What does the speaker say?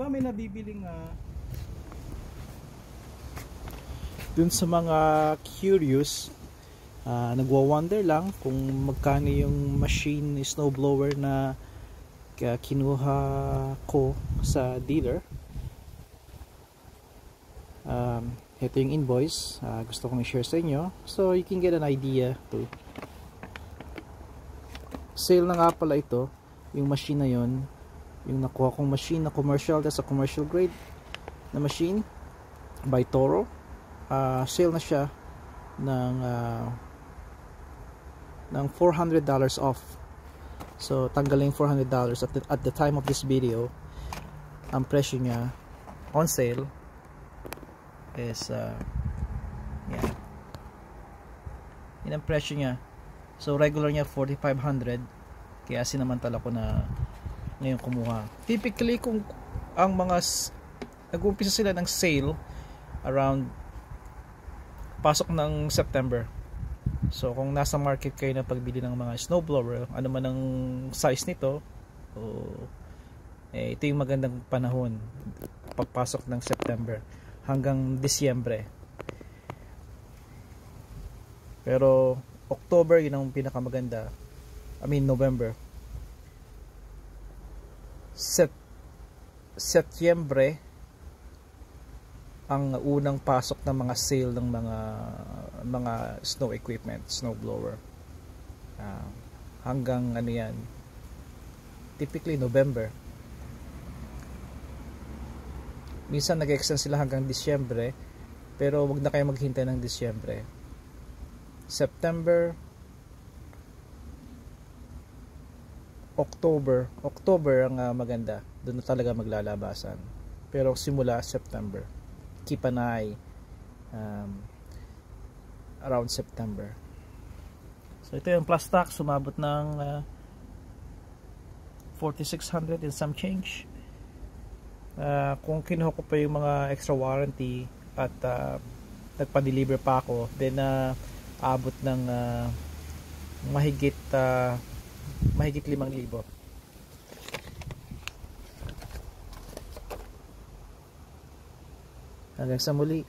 ba may nabibiling dun sa mga curious, nagwa-wonder lang kung magkano yung machine snowblower na kinuha ko sa dealer. Ito yung invoice, gusto kong i-share sa inyo so you can get an idea too. Sale na nga pala ito, yung machine na yon, yung nakuha kong machine na commercial, that's a commercial grade na machine by Toro. Sale na siya ng $400 off. So tanggalin $400 at the time of this video. Ang presyo niya on sale is yan. Yan ang presyo niya. So regular niya $4,500, kaya sinamantala ko na ngayon kumuha. Typically kung ang mga nag-uumpisa sila ng sale around pasok ng September. So kung nasa market kayo na pagbili ng mga snowblower, ano man ang size nito, ito yung magandang panahon pagpasok ng September hanggang Disyembre. Pero October yun ang pinakamaganda. November. Setyembre ang unang pasok ng mga sale ng mga snow equipment, snow blower. Hanggang ano yan, typically November. Minsan nag-extend sila hanggang Disyembre, pero wag na kayo maghintay ng Disyembre. September, October ang maganda. Doon na talaga maglalabasan. Pero simula September, keep an eye around September. So ito yung plus tax, sumabot ng 4,600 and some change. Kung kinuha ko pa yung mga extra warranty at nagpa-deliver pa ako, then abot ng mahigit 5,000. Hanggang sa muli.